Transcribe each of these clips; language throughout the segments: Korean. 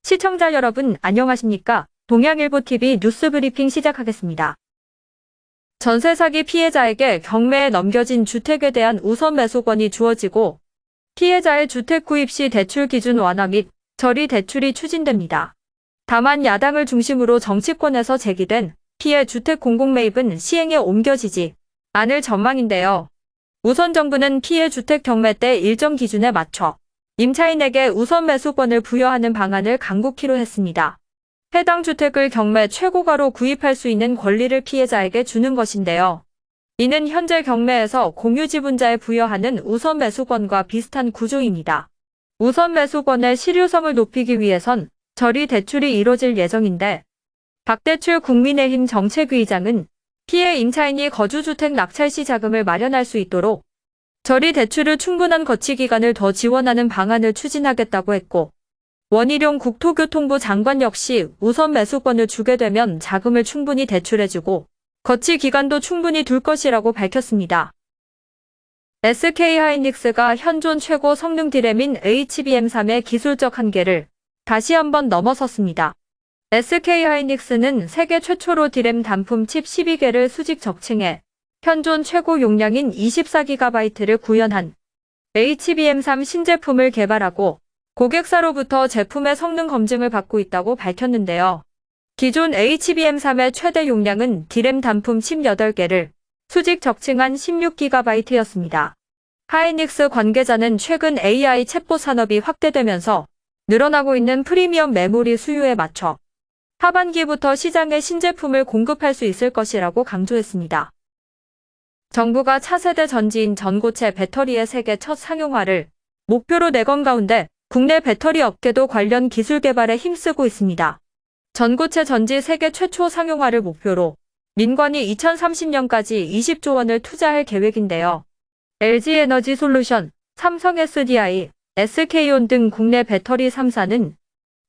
시청자 여러분 안녕하십니까? 동양일보TV 뉴스 브리핑 시작하겠습니다. 전세 사기 피해자에게 경매에 넘겨진 주택에 대한 우선 매수권이 주어지고 피해자의 주택 구입 시 대출 기준 완화 및 처리 대출이 추진됩니다. 다만 야당을 중심으로 정치권에서 제기된 피해 주택 공공매입은 시행에 옮겨지지 않을 전망인데요. 우선 정부는 피해 주택 경매 때 일정 기준에 맞춰 임차인에게 우선 매수권을 부여하는 방안을 강구키로 했습니다. 해당 주택을 경매 최고가로 구입할 수 있는 권리를 피해자에게 주는 것인데요. 이는 현재 경매에서 공유지분자에 부여하는 우선 매수권과 비슷한 구조입니다. 우선 매수권의 실효성을 높이기 위해선 처리 대출이 이뤄질 예정인데 박대출 국민의힘 정책위의장은 피해 임차인이 거주주택 낙찰 시 자금을 마련할 수 있도록 처리 대출을 충분한 거치 기간을 더 지원하는 방안을 추진하겠다고 했고 원희룡 국토교통부 장관 역시 우선 매수권을 주게 되면 자금을 충분히 대출해주고 거치 기간도 충분히 둘 것이라고 밝혔습니다. SK하이닉스가 현존 최고 성능 디램인 HBM3의 기술적 한계를 다시 한번 넘어섰습니다. SK하이닉스는 세계 최초로 디램 단품 칩 12개를 수직 적층해 현존 최고 용량인 24GB를 구현한 HBM3 신제품을 개발하고 고객사로부터 제품의 성능 검증을 받고 있다고 밝혔는데요. 기존 HBM3의 최대 용량은 디램 단품 칩 8개를 수직 적층한 16GB였습니다. 하이닉스 관계자는 최근 AI 챗봇 산업이 확대되면서 늘어나고 있는 프리미엄 메모리 수요에 맞춰 하반기부터 시장에 신제품을 공급할 수 있을 것이라고 강조했습니다. 정부가 차세대 전지인 전고체 배터리의 세계 첫 상용화를 목표로 내건 가운데 국내 배터리 업계도 관련 기술 개발에 힘쓰고 있습니다. 전고체 전지 세계 최초 상용화를 목표로 민관이 2030년까지 20조 원을 투자할 계획인데요. LG에너지솔루션, 삼성 SDI, SK온 등 국내 배터리 3사는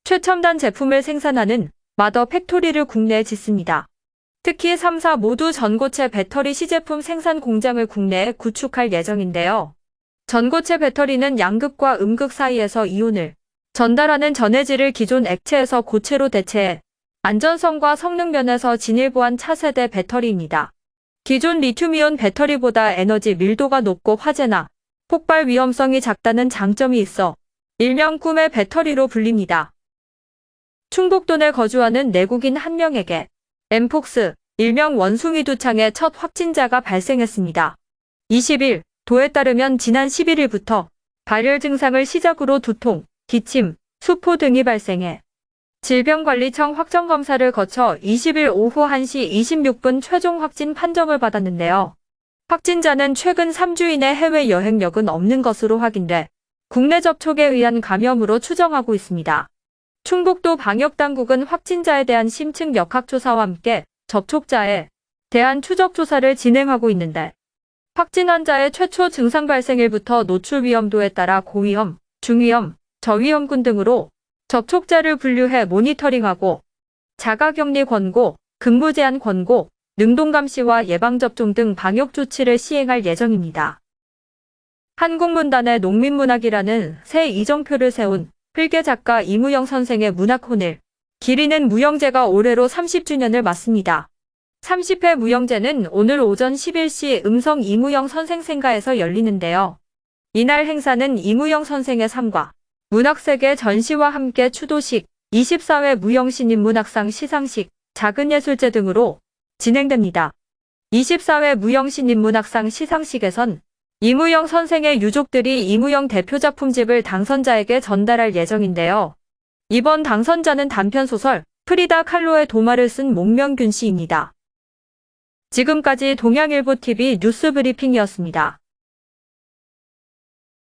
최첨단 제품을 생산하는 마더 팩토리를 국내에 짓습니다. 특히 3사 모두 전고체 배터리 시제품 생산 공장을 국내에 구축할 예정인데요. 전고체 배터리는 양극과 음극 사이에서 이온을 전달하는 전해질을 기존 액체에서 고체로 대체해 안전성과 성능 면에서 진일보한 차세대 배터리입니다. 기존 리튬이온 배터리보다 에너지 밀도가 높고 화재나 폭발 위험성이 작다는 장점이 있어 일명 꿈의 배터리로 불립니다. 충북도 내 거주하는 내국인 한 명에게 엠폭스, 일명 원숭이 두창의 첫 확진자가 발생했습니다. 20일, 도에 따르면 지난 11일부터 발열 증상을 시작으로 두통, 기침, 수포 등이 발생해 질병관리청 확정검사를 거쳐 20일 오후 1시 26분 최종 확진 판정을 받았는데요. 확진자는 최근 3주 이내 해외 여행력은 없는 것으로 확인돼 국내 접촉에 의한 감염으로 추정하고 있습니다. 충북도 방역당국은 확진자에 대한 심층 역학조사와 함께 접촉자에 대한 추적조사를 진행하고 있는데 확진 환자의 최초 증상 발생일부터 노출 위험도에 따라 고위험, 중위험, 저위험군 등으로 접촉자를 분류해 모니터링하고 자가격리 권고, 근무 제한 권고, 능동감시와 예방접종 등 방역조치를 시행할 예정입니다. 한국문단의 농민문학이라는 새 이정표를 세운 필계 작가 이무영 선생의 문학혼을 기리는 무영제가 올해로 30주년을 맞습니다. 30회 무영제는 오늘 오전 11시 음성 이무영 선생 생가에서 열리는데요. 이날 행사는 이무영 선생의 삶과 문학세계 전시와 함께 추도식, 24회 무영신인 문학상 시상식, 작은예술제 등으로 진행됩니다. 24회 무영신인 문학상 시상식에선 이무영 선생의 유족들이 이무영 대표작품집을 당선자에게 전달할 예정인데요. 이번 당선자는 단편소설 프리다 칼로의 도마를 쓴 목명균 씨입니다. 지금까지 동양일보TV 뉴스 브리핑이었습니다.